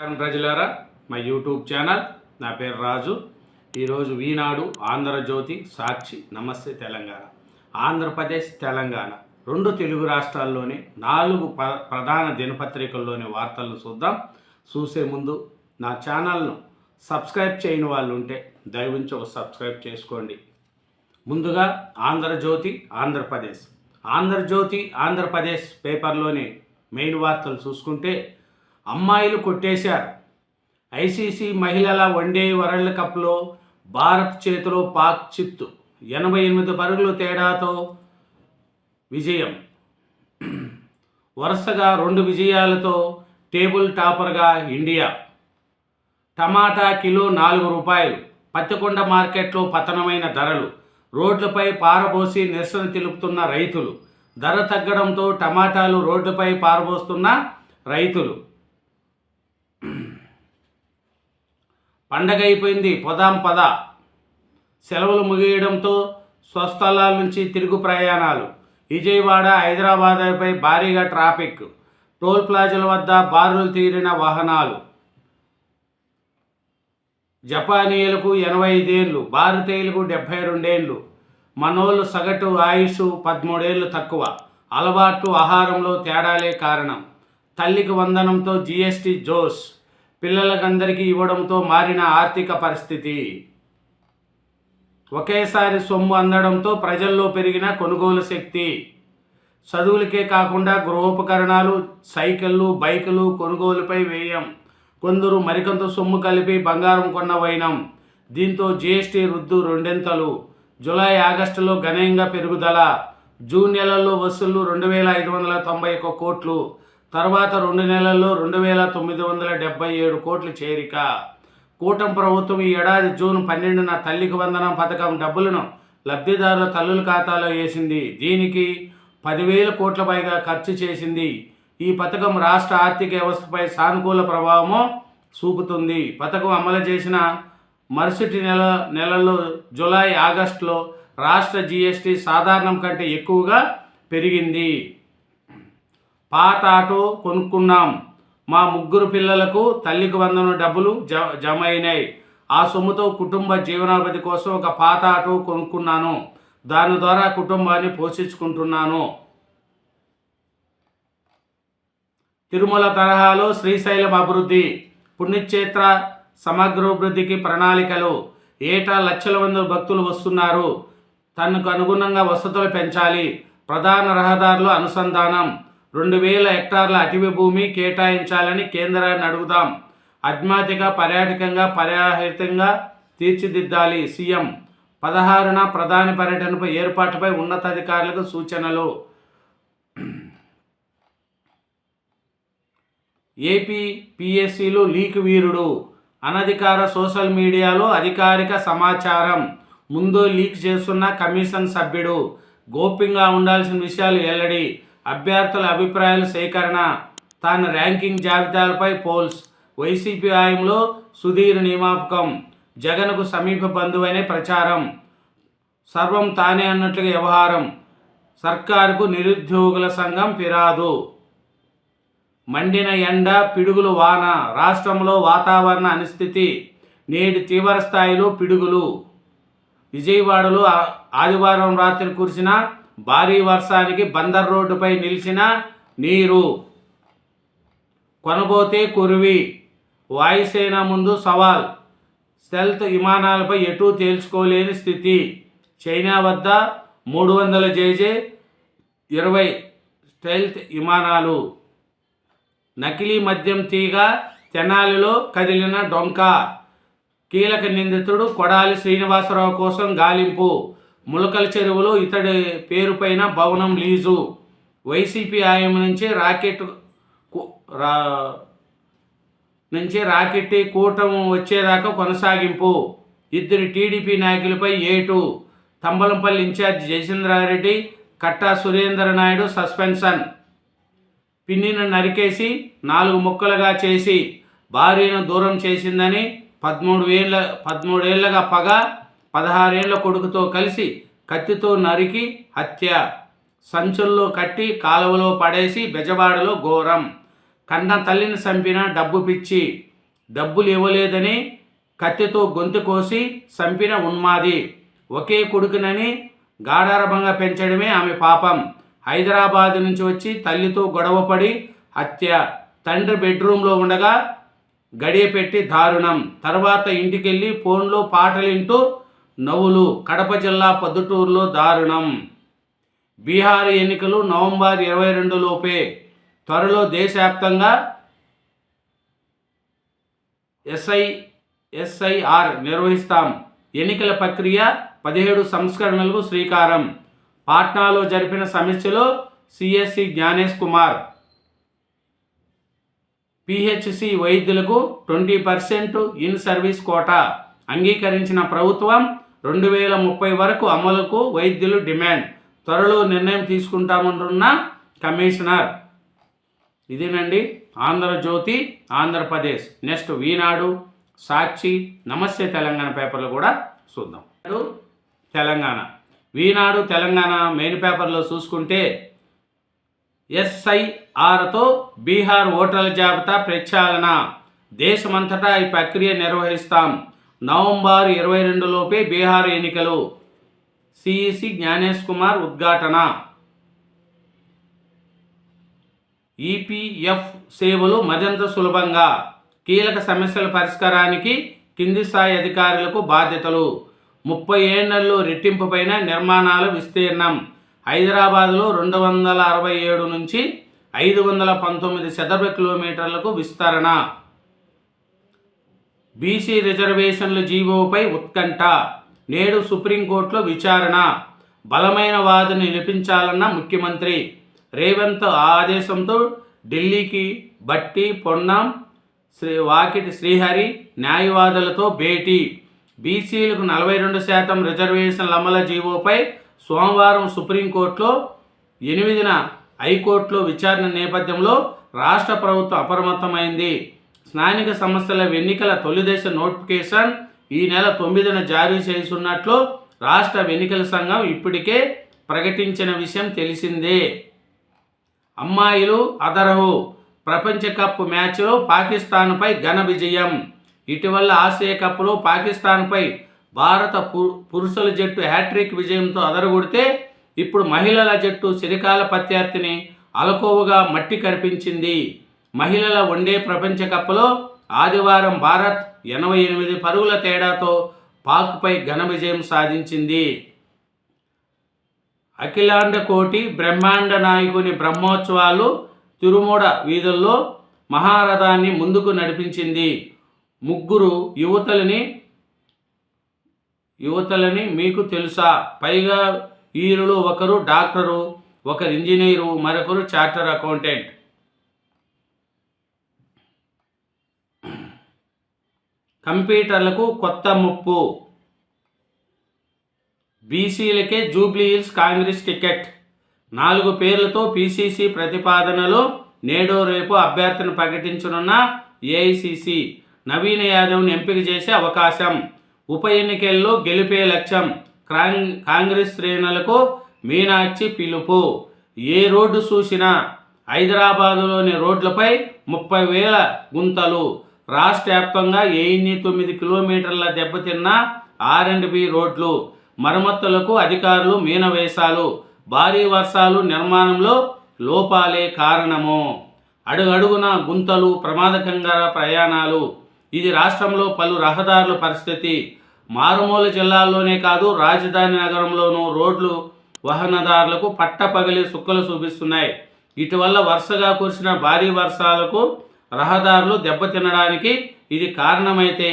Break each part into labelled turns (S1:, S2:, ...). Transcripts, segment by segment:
S1: ప్రజలారా, మా YouTube channel, నా పేరు రాజు. ఈరోజు ఈనాడు, ఆంధ్రజ్యోతి, సాక్షి, నమస్తే తెలంగాణ, ఆంధ్రప్రదేశ్, తెలంగాణ రెండు తెలుగు రాష్ట్రాల్లోని 4 ప్రధాన దినపత్రికల్లోని వార్తలను చూద్దాం. చూసే ముందు నా ఛానల్ను సబ్స్క్రైబ్ చేయని వాళ్ళు ఉంటే దయవుంచి ఒక సబ్స్క్రైబ్ చేసుకోండి. ముందుగా ఆంధ్రజ్యోతి, ఆంధ్రప్రదేశ్ పేపర్లోని మెయిన్ వార్తలు చూసుకుంటే, అమ్మాయిలు కొట్టేశారు. ఐసీసీ మహిళల వన్డే వరల్డ్ కప్లో భారత్ చేతిలో పాక్ చిత్తు, 88 పరుగుల తేడాతో విజయం. వరుసగా 2 విజయాలతో టేబుల్ టాపర్గా ఇండియా. టమాటా కిలో 4 రూపాయలు. పత్తికొండ మార్కెట్లో పతనమైన ధరలు. రోడ్లపై పారబోసి నిరసన తెలుపుతున్న రైతులు. ధర తగ్గడంతో టమాటాలు రోడ్లపై పారబోస్తున్న రైతులు. పండగ అయిపోయింది, పోదాం పద. సెలవులు ముగియడంతో స్వస్థలాల నుంచి తిరుగు ప్రయాణాలు. విజయవాడ, హైదరాబాద్పై భారీగా ట్రాఫిక్. టోల్ ప్లాజాల వద్ద బారులు తీరిన వాహనాలు. జపానీయులకు 85 ఏళ్ళు, భారతీయులకు 72 ఏళ్ళు. మనోళ్ళు సగటు ఆయుష్ 13 ఏళ్ళు తక్కువ. అలవాట్లు, ఆహారంలో తేడాలే కారణం. తల్లికి వందనంతో జీఎస్టీ జోష్. పిల్లలకందరికీ ఇవ్వడంతో మారిన ఆర్థిక పరిస్థితి. ఒకేసారి సొమ్ము అందడంతో ప్రజల్లో పెరిగిన కొనుగోలు శక్తి. చదువులకే కాకుండా గృహోపకరణాలు, సైకిళ్ళు, బైకులు కొనుగోలుపై వ్యయం. కొందరు మరికొంత సొమ్ము కలిపి బంగారం కొన్న వైనం. దీంతో జీఎస్టీ రద్దు 2 జూలై, ఆగస్టులో గణనీయంగా పెరుగుదల. జూన్ నెలల్లో వసూళ్లు 2591 కోట్లు. తర్వాత 2 నెలల్లో 2977 కోట్లు చేరిక. కూటమి ప్రభుత్వం ఈ ఏడాది జూన్ 12న తల్లికి వందనం పథకం డబ్బులను లబ్ధిదారుల తల్లుల ఖాతాలో వేసింది. దీనికి 10,000 కోట్ల పైగా ఖర్చు చేసింది. ఈ పథకం రాష్ట్ర ఆర్థిక వ్యవస్థపై సానుకూల ప్రభావం చూపుతుంది. పథకం అమలు చేసిన మరుసటి నెలల్లో జూలై, ఆగస్టులో రాష్ట్ర జీఎస్టీ సాధారణం కంటే ఎక్కువగా పెరిగింది. పాత ఆటో కొనుక్కున్నాం. మా 3 పిల్లలకు తల్లికి వందనం డబ్బులు జమ అయినాయి. ఆ సొమ్ముతో కుటుంబ జీవనోపాధి కోసం ఒక పాత ఆటో కొనుక్కున్నాను. దాని ద్వారా కుటుంబాన్ని పోషించుకుంటున్నాను. తిరుమల తరహాలో శ్రీశైలం అభివృద్ధి. పుణ్యక్షేత్ర సమగ్రాభివృద్ధికి ప్రణాళికలు. ఏటా లక్షల మంది భక్తులు వస్తున్నారు. తనకు అనుగుణంగా వసతులు పెంచాలి. ప్రధాన రహదారులు అనుసంధానం. 2,000 హెక్టార్ల అటవీ భూమి కేటాయించాలని కేంద్రాన్ని అడుగుదాం. ఆధ్యాత్మిక, పర్యాటకంగా, పర్యాహితంగా తీర్చిదిద్దాలి. సీఎం 16న ప్రధాని పర్యటనపై ఏర్పాటుపై ఉన్నతాధికారులకు సూచనలు. ఏపీ పిఎస్సీలు లీక్ వీరుడు. అనధికార సోషల్ మీడియాలో అధికారిక సమాచారం ముందు లీక్ చేస్తున్న కమిషన్ సభ్యుడు. గోప్యంగా ఉండాల్సిన విషయాలు వెల్లడి. అభ్యర్థుల అభిప్రాయాల సేకరణ. తాను ర్యాంకింగ్ జాబితాలపై పోల్స్. వైసీపీ హయాంలో సుధీర్ నియామకం. జగన్కు సమీప బంధువైన ప్రచారం. సర్వం తానే అన్నట్లుగా వ్యవహారం. సర్కారుకు నిరుద్యోగుల సంఘం ఫిరాదు. మండిన ఎండ, పిడుగులు వాన. రాష్ట్రంలో వాతావరణ అనిశ్చితి. నేడు తీవ్ర స్థాయిలో పిడుగులు. విజయవాడలో ఆదివారం రాత్రి కురిసిన భారీ వర్షానికి బందర్ రోడ్డుపై నిలిచిన నీరు. కొనబోతే కురివి. వాయుసేన ముందు సవాల్. స్టెల్త్ విమానాలపై ఎటూ తేల్చుకోలేని స్థితి. చైనా వద్ద 300 జేజే 20 స్టెల్త్ విమానాలు. నకిలీ మద్యం తీగ తెనాలిలో కదిలిన డొంక. కీలక నిందితుడు కొడాలి శ్రీనివాసరావు కోసం గాలింపు. ములకల చెరువులో ఇతడి పేరుపైన భవనం లీజు. వైసీపీ హయాం నుంచి రాకెట్టి కూటమి వచ్చేదాకా కొనసాగింపు. 2 టీడీపీ నాయకులపై ఏటు. తంబలంపల్లి ఇన్ఛార్జి జయచంద్రారెడ్డి, కట్టా సురేంద్ర నాయుడు సస్పెన్షన్. పిన్నిని నరికేసి 4 ముక్కలుగా చేసి భార్యను దూరం చేసిందని 13 ఏళ్లుగా పగ. 16 ఏళ్ల కొడుకుతో కలిసి కత్తితో నరికి హత్య. సంచుల్లో కట్టి కాలువలో పడేసి బెజవాడలో ఘోరం. కన్న తల్లిని చంపిన డబ్బు పిచ్చి. డబ్బులు ఇవ్వలేదని కత్తితో గొంతు కోసి చంపిన ఉన్మాది. ఒకే కొడుకునని గాఢారభంగా పెంచడమే ఆమె పాపం. హైదరాబాద్ నుంచి వచ్చి తల్లితో గొడవపడి హత్య. తండ్రి బెడ్రూమ్లో ఉండగా గడియపెట్టి దారుణం. తర్వాత ఇంటికెళ్ళి ఫోన్లో పాటలు వింటూ నవ్వులు. కడప జిల్లా పొద్దుటూరులో దారుణం. బీహార్ ఎన్నికలు నవంబర్ 22 లోపే. త్వరలో దేశవ్యాప్తంగా ఎస్ఐఆర్ నిర్వహిస్తాం. ఎన్నికల ప్రక్రియ 17 సంస్కరణలకు శ్రీకారం. పాట్నాలో జరిపిన సమీక్షలో సిఎస్సి జ్ఞానేష్ కుమార్. పిహెచ్సి వైద్యులకు 20% ఇన్ సర్వీస్ కోటా అంగీకరించిన ప్రభుత్వం. 2030 వరకు అమలుకు వైద్యులు డిమాండ్. త్వరలో నిర్ణయం తీసుకుంటామంటున్న కమిషనర్. ఇదేనండి ఆంధ్రజ్యోతి, ఆంధ్రప్రదేశ్. నెక్స్ట్ ఈనాడు, సాక్షి, నమస్తే తెలంగాణ పేపర్లు కూడా చూద్దాం. తెలంగాణ. ఈనాడు తెలంగాణ మెయిన్ పేపర్లో చూసుకుంటే ఎస్ఐఆర్తో బీహార్ ఓటర్ల జాబితా ప్రక్షాళన. దేశమంతటా ఈ ప్రక్రియ నిర్వహిస్తాం. నవంబర్ 22 లోపే బీహార్ ఎన్నికలు. సిఇసి జ్ఞానేష్ కుమార్ ఉద్ఘాటన. ఈపీఎఫ్ సేవలు మరింత సులభంగా. కీలక సమస్యల పరిష్కారానికి కింది స్థాయి అధికారులకు బాధ్యతలు. 30 ఏళ్లలో రెట్టింపుపైన నిర్మాణాల విస్తీర్ణం. హైదరాబాద్లో 267 నుంచి 519 చదరపు కిలోమీటర్లకు విస్తరణ. బీసీ రిజర్వేషన్ల జీవోపై ఉత్కంఠ. నేడు సుప్రీంకోర్టులో విచారణ. బలమైన వాదన నిలిపించాలన్న ముఖ్యమంత్రి రేవంత్ ఆదేశంతో ఢిల్లీకి బట్టి పొన్నం, వాకిటి శ్రీహరి న్యాయవాదులతో భేటీ. బీసీలకు 42% రిజర్వేషన్ల అమలు జీవోపై సోమవారం సుప్రీంకోర్టులో 8న హైకోర్టులో విచారణ నేపథ్యంలో రాష్ట్ర ప్రభుత్వం అప్రమత్తమైంది. స్థానిక సంస్థల ఎన్నికల తొలిదశ నోటిఫికేషన్ ఈ నెల 9న జారీ చేస్తున్నట్లు రాష్ట్ర ఎన్నికల సంఘం ఇప్పటికే ప్రకటించిన విషయం తెలిసిందే. అమ్మాయిలు అదరహు. ప్రపంచ కప్ మ్యాచ్లో పాకిస్తాన్పై ఘన విజయం. ఇటీవల ఆసియా కప్లో పాకిస్తాన్పై భారత పురుషుల జట్టు హ్యాట్రిక్ విజయంతో అదరగొడితే ఇప్పుడు మహిళల జట్టు చిరకాల ప్రత్యర్థిని అలకోవగా మట్టి కరిపించింది. మహిళల వన్డే ప్రపంచ కప్లో ఆదివారం భారత్ 88 పరుగుల తేడాతో పాక్పై ఘన విజయం సాధించింది. అఖిలాండ కోటి బ్రహ్మాండ నాయకుని బ్రహ్మోత్సవాలు తిరుమూడ వీధుల్లో మహారథాన్ని ముందుకు నడిపించింది. ముగ్గురు యువతలని మీకు తెలుసా? పైగా వీరిలో ఒకరు డాక్టరు, ఒకరు ఇంజనీరు, మరొకరు చార్టర్ అకౌంటెంట్. కంప్యూటర్లకు కొత్త ముప్పు. బీసీలకే జూబ్లీ హిల్స్ కాంగ్రెస్ టికెట్. 4 పేర్లతో పీసీసీ ప్రతిపాదనలు. నేడో రేపు అభ్యర్థిని ప్రకటించనున్న ఏఐసీసీ. నవీన్ యాదవ్ని ఎంపిక చేసే అవకాశం. ఉప ఎన్నికల్లో గెలిపే లక్ష్యం. కాంగ్రెస్ శ్రేణులకు మీనాక్షి పిలుపు. ఏ రోడ్డు చూసినా హైదరాబాదులోని రోడ్లపై 30,000 గుంతలు. రాష్ట్ర వ్యాప్తంగా 1009 కిలోమీటర్ల దెబ్బతిన్న R&B రోడ్లు. మరమ్మతులకు అధికారులు మీనవేశాలు. భారీ వర్షాలు, నిర్మాణంలో లోపాలే కారణము. అడుగడుగున గుంతలు, ప్రమాదకరంగా ప్రయాణాలు. ఇది రాష్ట్రంలో పలు రహదారుల పరిస్థితి. మారుమూల జిల్లాల్లోనే కాదు, రాజధాని నగరంలోనూ రోడ్లు వాహనదారులకు పట్టపగలి సుక్కలు చూపిస్తున్నాయి. ఇటీవల వరుసగా కురిసిన భారీ వర్షాలకు రహదారులు దెబ్బతినడానికి ఇది కారణమైతే,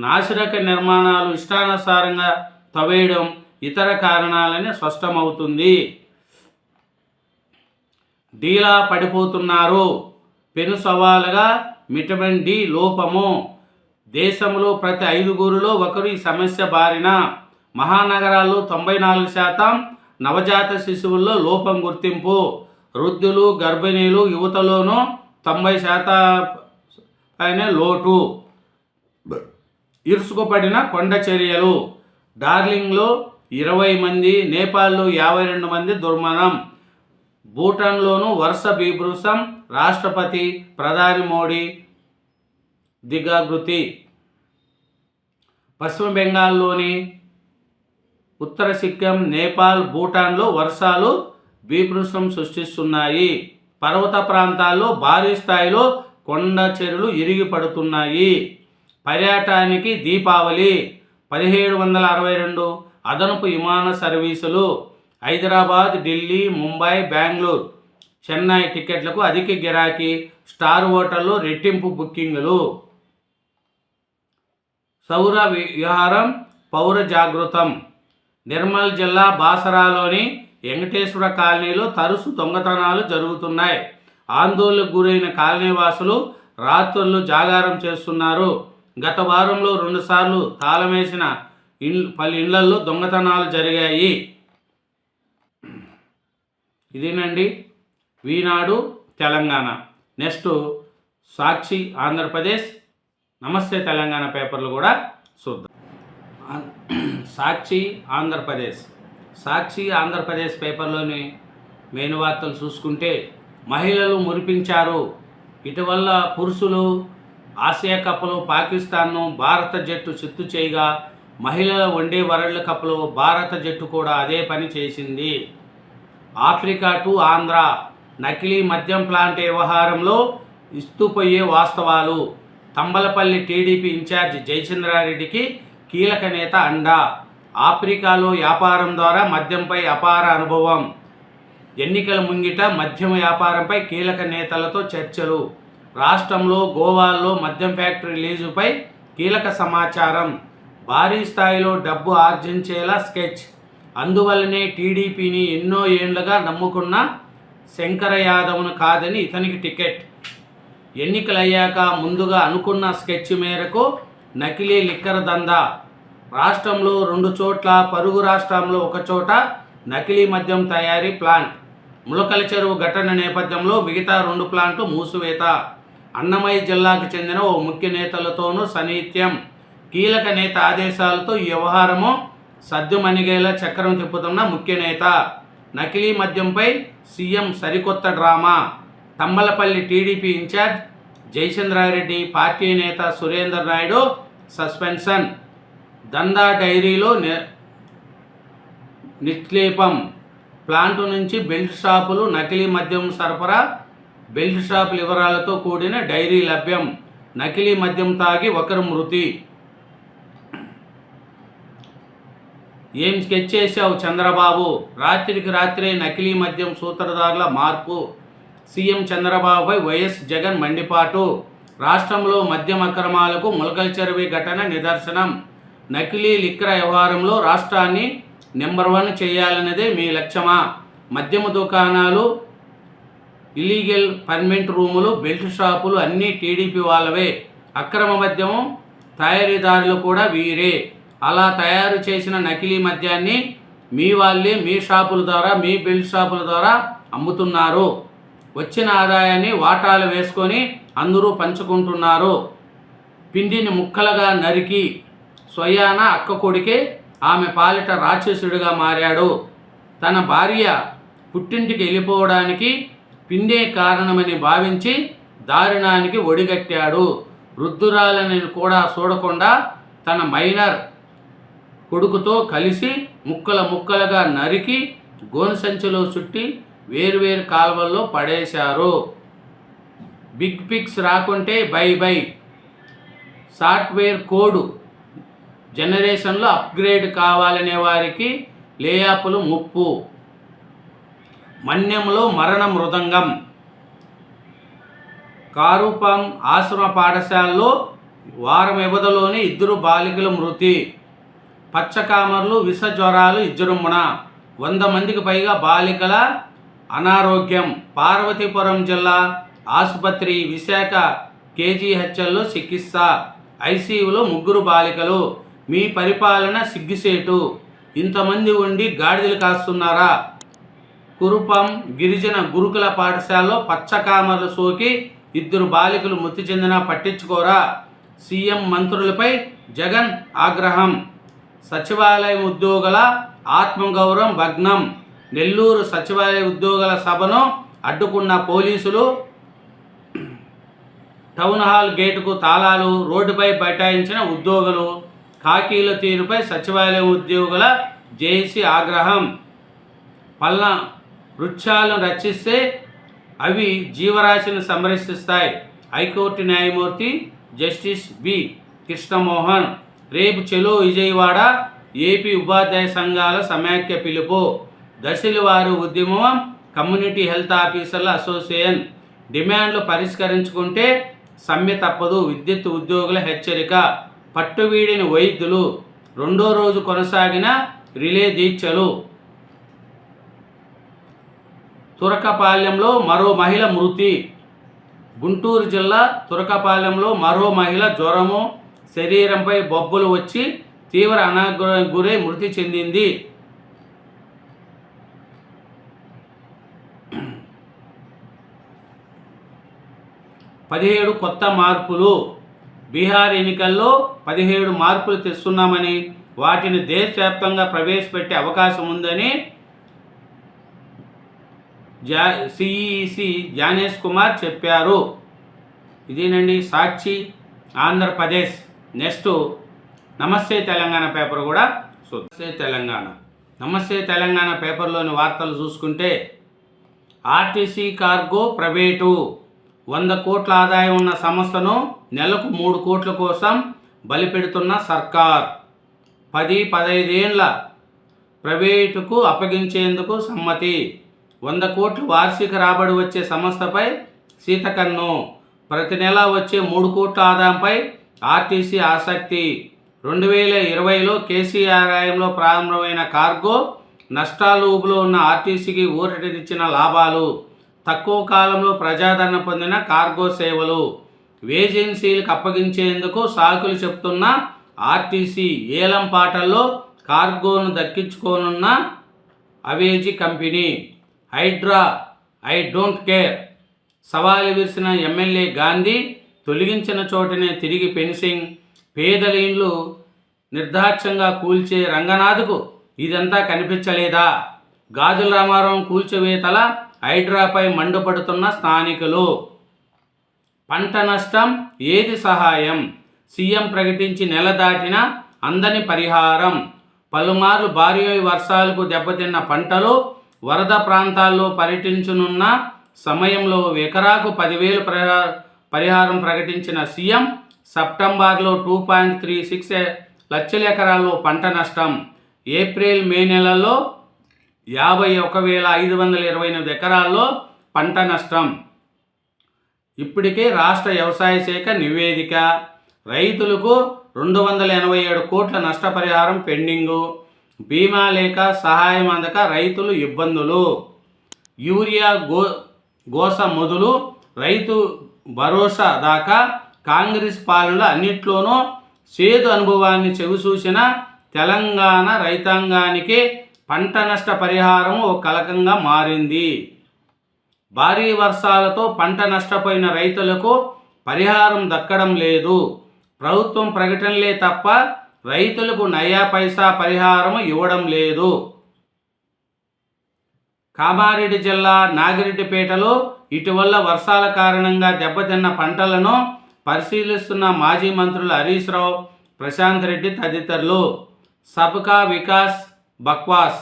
S1: నాసిరక నిర్మాణాలు ఇష్టానుసారంగా తవ్వేయడం ఇతర కారణాలని స్పష్టమవుతుంది. డీలా పడిపోతున్నారు. పెను సవాలుగా విటమిన్ డి లోపము. దేశంలో ప్రతి 5గురిలో ఒకరు ఈ సమస్య బారిన. మహానగరాల్లో 94% నవజాత శిశువుల్లో లోపం గుర్తింపు. వృద్ధులు, గర్భిణీలు, యువతలోనూ 90% లోటు. ఇరుసుకుపడిన కొండ చర్యలు. డార్జిలింగ్లో 20 మంది, నేపాల్లో 52 మంది దుర్మరణం. భూటాన్లోనూ వరుస బీభత్సం. రాష్ట్రపతి, ప్రధాని మోడీ దిగాగృతి. పశ్చిమ బెంగాల్లోని ఉత్తర సిక్కిం, నేపాల్, భూటాన్లో వర్షాలు బీభత్సం సృష్టిస్తున్నాయి. పర్వత ప్రాంతాల్లో భారీ స్థాయిలో కొండ చెరువులు ఇరిగి పడుతున్నాయి. పర్యాటకానికి దీపావళి. 1762 అదనపు విమాన సర్వీసులు. హైదరాబాద్, ఢిల్లీ, ముంబై, బెంగళూరు, చెన్నై టికెట్లకు అధిక గిరాకీ. స్టార్ హోటల్లో రెట్టింపు బుకింగులు. సౌర విహారం పౌర జాగృతం. నిర్మల్ జిల్లా బాసరాలోని వెంకటేశ్వర కాలనీలో తరచు దొంగతనాలు జరుగుతున్నాయి. ఆందోళనకు గురైన కాలనీవాసులు రాత్రులు జాగారం చేస్తున్నారు. గత వారంలో 2 సార్లు తాళమేసిన పలు ఇళ్లలో దొంగతనాలు జరిగాయి. ఇదేనండి ఈనాడు తెలంగాణ. నెక్స్ట్ సాక్షి ఆంధ్రప్రదేశ్, నమస్తే తెలంగాణ పేపర్లు కూడా చూద్దాం. సాక్షి ఆంధ్రప్రదేశ్ పేపర్లోని మెయిన్ వార్తలు చూసుకుంటే, మహిళలు మురిపించారు. ఇటీవల పురుషులు ఆసియా కప్లో పాకిస్తాన్ను భారత జట్టు చిత్తు చేయగా, మహిళల వన్డే వరల్డ్ కప్లో భారత జట్టు కూడా అదే పని చేసింది. ఆఫ్రికా టు ఆంధ్ర, నకిలీ మద్యం ప్లాంట్ వ్యవహారంలో ఇస్తుపోయే వాస్తవాలు. తంబలపల్లి టీడీపీ ఇన్ఛార్జ్ జయచంద్రారెడ్డికి కీలక నేత అండా. ఆఫ్రికాలో వ్యాపారం ద్వారా మద్యంపై అపార అనుభవం. ఎన్నికల ముంగిట మద్యం వ్యాపారంపై కీలక నేతలతో చర్చలు. రాష్ట్రంలో గోవాల్లో మద్యం ఫ్యాక్టరీ లీజుపై కీలక సమాచారం. భారీ స్థాయిలో డబ్బు ఆర్జించేలా స్కెచ్. అందువల్లనే టీడీపీని ఎన్నో ఏళ్లుగా నమ్ముకున్న శంకర యాదవ్ను కాదని ఇతనికి టికెట్. ఎన్నికలయ్యాక ముందుగా అనుకున్న స్కెచ్ మేరకు నకిలీ లిక్కర్ దందా. రాష్ట్రంలో 2 చోట్ల, పొరుగు రాష్ట్రంలో 1 చోట నకిలీ మద్యం తయారీ ప్లాంట్. ములకల చెరువు ఘటన నేపథ్యంలో మిగతా 2 ప్లాంట్లు మూసివేత. అన్నమయ్య జిల్లాకు చెందిన ఓ ముఖ్య నేతలతోనూ సన్నిహిత్యం. కీలక నేత ఆదేశాలతో ఈ వ్యవహారము సద్దుమణిగేలా చక్రం తిప్పుతున్న ముఖ్య నేత. నకిలీ మద్యంపై సీఎం సరికొత్త drama. Thamballapalle TDP in charge Jayachandra Reddy, party నేత సురేందర్ నాయుడు సస్పెన్షన్. దందా డైరీలో నిక్షేపం. ప్లాంటు నుంచి బెల్ట్ షాపులు, నకిలీ మద్యం సరఫరా. బెల్ట్ షాపుల వివరాలతో కూడిన డైరీ లభ్యం. నకిలీ మద్యం తాగి ఒకరు మృతి. ఏం స్కెచ్ చేశావు చంద్రబాబు? రాత్రికి రాత్రే నకిలీ మద్యం సూత్రధారుల మార్పు. సీఎం చంద్రబాబుపై వైఎస్ జగన్ మండిపాటు. రాష్ట్రంలో మద్యం అక్రమాలకు ములకల చెరువు ఘటన నిదర్శనం. నకిలీ లిక్కర్ వ్యవహారంలో రాష్ట్రాన్ని నెంబర్ 1 చేయాలన్నదే మీ లక్ష్యమా? మద్యము దుకాణాలు, ఇలీగల్ పర్మిట్ రూములు, బెల్ట్ షాపులు అన్నీ టీడీపీ వాళ్ళవే. అక్రమ మద్యం తయారీదారులు కూడా వీరే. అలా తయారు చేసిన నకిలీ మద్యాన్ని మీ వాళ్ళే మీ షాపుల ద్వారా, మీ బెల్ట్ షాపుల ద్వారా అమ్ముతున్నారు. వచ్చిన ఆదాయాన్ని వాటాలు వేసుకొని అందరూ పంచుకుంటున్నారు. పిండిని ముక్కలుగా నరికి స్వయాన అక్క కొడుకే ఆమె పాలిట రాక్షసుడిగా మారాడు. తన భార్య పుట్టింటికి వెళ్ళిపోవడానికి పిండే కారణమని భావించి దారుణానికి ఒడిగట్టాడు. వృద్ధురాలని కూడా చూడకుండా తన మైనర్ కొడుకుతో కలిసి ముక్కలుగా నరికి గోను సంచిలో చుట్టి వేరువేరు కాలువల్లో పడేశారు. బిగ్ పిక్స్ రాకుంటే బై. సాఫ్ట్వేర్ కోడ్ జనరేషన్లో అప్గ్రేడ్ కావాలనే వారికి లేఆఫ్లు ముప్పు. మన్యంలో మరణ మృదంగం. కారుపం ఆశ్రమ పాఠశాలలో వారం వ్యవధిలోనే 2 బాలికల మృతి. పచ్చకామర్లు, విష జ్వరాలు విజృంభణ. 100 మందికి పైగా బాలికల అనారోగ్యం. పార్వతీపురం జిల్లా ఆసుపత్రి, విశాఖ కేజీహెచ్ఎల్లో చికిత్స. ఐసీయూలో 3 బాలికలు. మీ పరిపాలన సిగ్గుసేటు. ఇంతమంది ఉండి గాడిదలు కాస్తున్నారా? కురుపం గిరిజన గురుకుల పాఠశాలలో పచ్చకామర్లు సోకి 2 బాలికలు మృతి చెందినా పట్టించుకోరా? సీఎం మంత్రులపై జగన్ ఆగ్రహం. సచివాలయం ఉద్యోగుల ఆత్మగౌరవం భగ్నం. నెల్లూరు సచివాలయ ఉద్యోగుల సభను అడ్డుకున్న పోలీసులు టౌన్ హాల్ గేటుకు తాళాలు, రోడ్డుపై బైఠాయించిన ఉద్యోగులు, ఖాకీల తీరుపై సచివాలయం ఉద్యోగుల జేఏసీ ఆగ్రహం. వృక్షాలను రక్షిస్తే అవి జీవరాశిని సంరక్షిస్తాయి. హైకోర్టు న్యాయమూర్తి జస్టిస్ బి కృష్ణమోహన్. రేపు చెలో విజయవాడ ఏపీ ఉపాధ్యాయ సంఘాల సమాఖ్య పిలుపు. దశల వారి ఉద్యమం. కమ్యూనిటీ హెల్త్ ఆఫీసర్ల అసోసియేషన్ డిమాండ్లు పరిష్కరించుకుంటే సమ్మె తప్పదు. విద్యుత్ ఉద్యోగుల హెచ్చరిక. పట్టువీడిని వైద్యులు. రెండో రోజు కొనసాగిన రిలే దీక్షలు. తురకపాలెంలో మరో మహిళ మృతి. గుంటూరు జిల్లా తురకపాలెంలో మరో మహిళ జ్వరము, శరీరంపై బొబ్బలు వచ్చి తీవ్ర అనారోగ్యానికి గురై మృతి చెందింది. పదిహేడు కొత్త మార్పులు. బీహార్ ఎన్నికల్లో 17 మార్పులు తెస్తున్నామని, వాటిని దేశవ్యాప్తంగా ప్రవేశపెట్టే అవకాశం ఉందని సిఈసి జ్ఞానేష్ కుమార్ చెప్పారు. ఇదేనండి సాక్షి ఆంధ్రప్రదేశ్. నెక్స్ట్ నమస్తే తెలంగాణ పేపర్ కూడా నమస్తే తెలంగాణ పేపర్లోని వార్తలు చూసుకుంటే, ఆర్టీసీ కార్గో ప్రైవేటు 100 కోట్ల ఆదాయం ఉన్న సంస్థను నెలకు 3 కోట్ల కోసం బలిపెడుతున్న సర్కార్. 10-15 ఏళ్ల ప్రైవేటుకు అప్పగించేందుకు సమ్మతి. 100 కోట్లు వార్షిక రాబడి వచ్చే సంస్థపై సీతకన్ను. ప్రతి నెల వచ్చే 3 కోట్ల ఆదాయంపై ఆర్టీసీ ఆసక్తి. 2020లో కేసీఆర్ హయాంలో ప్రారంభమైన కార్గో నష్టాల ఊబిలో ఉన్న ఆర్టీసీకి ఊరటనిచ్చిన లాభాలు. తక్కువ కాలంలో ప్రజాదరణ పొందిన కార్గో సేవలు. ఏజెన్సీలకు అప్పగించేందుకు సాకులు చెప్తున్న ఆర్టీసీ ఏలం పాటల్లో కార్గోను దక్కించుకోనున్న అవేజీ company. Hydra I don't care సవాలు విరిసిన ఎమ్మెల్యే గాంధీ. తొలగించిన చోటనే తిరిగి ఫెన్సింగ్. పేదల ఇండ్లు నిర్దాక్ష్యంగా కూల్చే రంగనాథ్కు ఇదంతా కనిపించలేదా? గాజుల రామారావు కూల్చివేతల హైడ్రాపై మండిపడుతున్న స్థానికులు. పంట నష్టం ఏది సహాయం? సీఎం ప్రకటించి నెల దాటిన అందని పరిహారం. పలుమార్లు భారీ వర్షాలకు దెబ్బతిన్న పంటలు. వరద ప్రాంతాల్లో పర్యటించనున్న సమయంలో ఎకరాకు 10,000 పరిహారం ప్రకటించిన సీఎం. సెప్టెంబర్లో 2.36 లక్షల ఎకరాల్లో పంట నష్టం. ఏప్రిల్ మే నెలల్లో 51,528 ఎకరాల్లో పంట నష్టం. ఇప్పటికే రాష్ట్ర వ్యవసాయ శాఖ నివేదిక. రైతులకు 287 కోట్ల నష్టపరిహారం పెండింగు. బీమా లేక సహాయం అందక రైతులు ఇబ్బందులు. యూరియా గోస మొదలు రైతు భరోసా దాకా కాంగ్రెస్ పాలనలో అన్నిట్లోనూ చేదు అనుభవాన్ని చెవిచూసిన తెలంగాణ రైతాంగానికి పంట నష్ట పరిహారం ఓ కలకంగా మారింది. భారీ వర్షాలతో పంట నష్టపోయిన రైతులకు పరిహారం దక్కడం లేదు. ప్రభుత్వం ప్రకటనలే తప్ప రైతులకు నయా పైసా పరిహారం ఇవ్వడం లేదు. కామారెడ్డి జిల్లా నాగిరెడ్డిపేటలో ఇటీవల వర్షాల కారణంగా దెబ్బతిన్న పంటలను పరిశీలిస్తున్న మాజీ మంత్రులు హరీష్ రావు, ప్రశాంత్ రెడ్డి తదితరులు. సబ్కా వికాస్ బక్వాస్.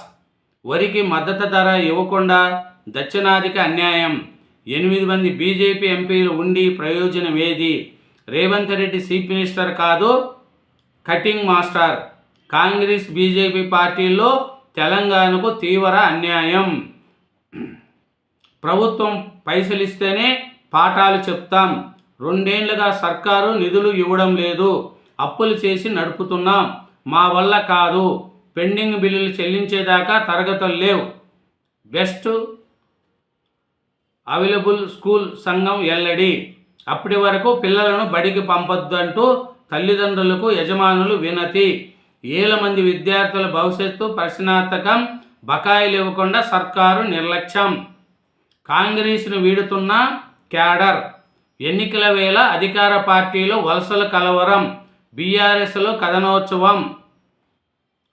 S1: వరికి మద్దతు ధర ఇవ్వకుండా దక్షిణాదికి అన్యాయం. 8 మంది బీజేపీ ఎంపీలు ఉండి ప్రయోజనం ఏది? రేవంత్ రెడ్డి చీఫ్ మినిస్టర్ కాదు, కటింగ్ మాస్టర్. కాంగ్రెస్ బీజేపీ పార్టీల్లో తెలంగాణకు తీవ్ర అన్యాయం. ప్రభుత్వం పైసలు ఇస్తేనే పాఠాలు చెప్తాం. 2 ఏళ్లుగా సర్కారు నిధులు ఇవ్వడం లేదు. అప్పులు చేసి నడుపుతున్నాం. మా వల్ల కాదు. పెండింగ్ బిల్లులు చెల్లించేదాకా తరగతులు లేవు. బెస్ట్ అవైలబుల్ స్కూల్ సంఘం ఎల్లడి. అప్పటి వరకు పిల్లలను బడికి పంపొద్దంటూ తల్లిదండ్రులకు యజమానులు వినతి. 7 మంది విద్యార్థుల భవిష్యత్తు ప్రశ్నార్థకం. బకాయిలు ఇవ్వకుండా సర్కారు నిర్లక్ష్యం. కాంగ్రెస్ను వీడుతున్న క్యాడర్. ఎన్నికల వేళ అధికార పార్టీలో వలసల కలవరం. బీఆర్ఎస్లో కథనోత్సవం.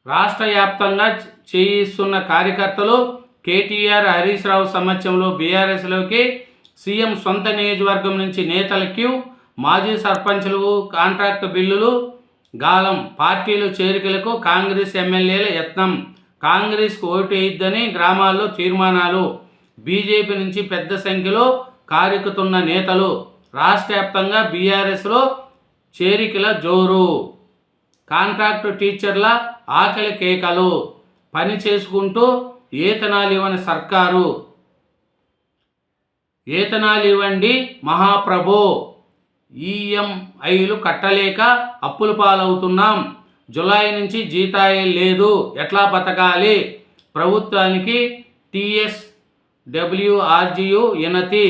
S1: రాష్ట్ర వ్యాప్తంగా చేయిస్తున్న కార్యకర్తలు. కేటీఆర్, హరీష్ రావు సమక్షంలో బీఆర్ఎస్లోకి సీఎం సొంత నియోజకవర్గం నుంచి నేతల క్యూ. మాజీ సర్పంచులు కాంట్రాక్టు బిల్లులు గాలం. పార్టీలు చేరికలకు కాంగ్రెస్ ఎమ్మెల్యేల యత్నం. కాంగ్రెస్కు ఓటు వేయొద్దని గ్రామాల్లో తీర్మానాలు. బీజేపీ నుంచి పెద్ద సంఖ్యలో కారెక్కుతున్న నేతలు. రాష్ట్ర వ్యాప్తంగా బీఆర్ఎస్లో చేరికల జోరు. కాంట్రాక్టు టీచర్ల ఆకలి కేకలు. పని చేసుకుంటూ ఏతనాలు ఇవ్వని సర్కారు. ఏతనాలు ఇవ్వండి మహాప్రభో, ఈఎంఐలు కట్టలేక అప్పుల పాలవుతున్నాం. జులై నుంచి జీతాలు లేదు, ఎట్లా బతకాలి? ప్రభుత్వానికి TSWRGU వినతి.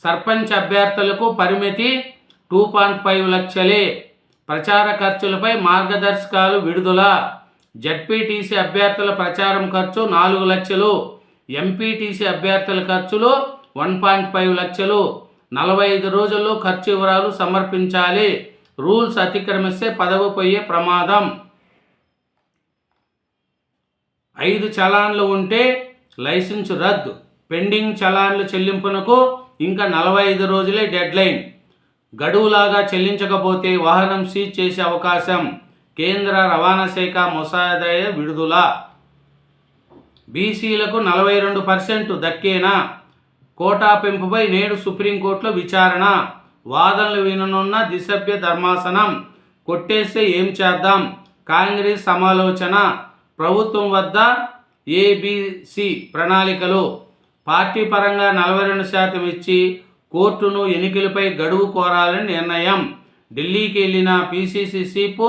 S1: సర్పంచ్ అభ్యర్థులకు పరిమితి 2.5 లక్షలే. ప్రచార ఖర్చులపై మార్గదర్శకాలు విడుదల. జడ్పీటీసీ అభ్యర్థుల ప్రచారం ఖర్చు 4 లక్షలు. ఎంపీటీసీ అభ్యర్థుల ఖర్చులు 1.5 లక్షలు. 45 రోజుల్లో ఖర్చు వివరాలు సమర్పించాలి. రూల్స్ అతిక్రమిస్తే పదవి పోయే ప్రమాదం. 5 చలాన్లు ఉంటే లైసెన్స్ రద్దు. పెండింగ్ చలాన్ల చెల్లింపునకు ఇంకా 45 రోజులే డెడ్లైన్. గడువులాగా చెల్లించకపోతే వాహనం సీజ్ చేసే అవకాశం. కేంద్ర రవాణా శాఖ ముసాయిదా విడుదల. బీసీలకు 42% దక్కేనా? కోటా పెంపుపై నేడు సుప్రీంకోర్టులో విచారణ. వాదనలు విననున్న దిసభ్య ధర్మాసనం. కొట్టేస్తే ఏం చేద్దాం? కాంగ్రెస్ సమాలోచన. ప్రభుత్వం వద్ద ABC ప్రణాళికలు. పార్టీ పరంగా 42% ఇచ్చి కోర్టును ఎన్నికలపై గడువు కోరాలని నిర్ణయం. ఢిల్లీకి వెళ్ళిన PCC చీఫ్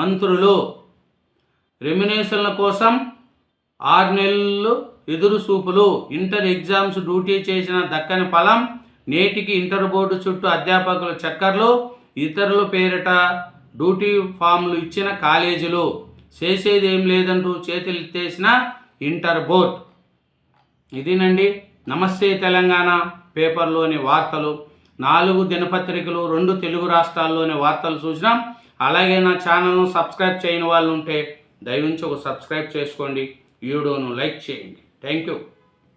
S1: మంత్రులు. రెమ్యునేషన్ల కోసం 6 నెలలు ఎదురు చూపులు. ఇంటర్ ఎగ్జామ్స్ డ్యూటీ చేసిన దక్కని ఫలం. నేటికి ఇంటర్ బోర్డు చుట్టూ అధ్యాపకుల చక్కర్లు. ఇతరుల పేరిట డ్యూటీ ఫామ్లు ఇచ్చిన కాలేజీలు. చేసేది ఏం లేదంటూ చేతులెత్తేసిన ఇంటర్ బోర్డు. ఇదేనండి నమస్తే తెలంగాణ పేపర్లోని వార్తలు. 4 దినపత్రికలు, 2 తెలుగు రాష్ట్రాల్లోని వార్తలు చూసినాం. అలాగే నా ఛానల్ను సబ్స్క్రైబ్ చేయని వాళ్ళు ఉంటే దయవుంచి ఒక సబ్స్క్రైబ్ చేసుకోండి. వీడియోను లైక్ చేయండి. Thank you.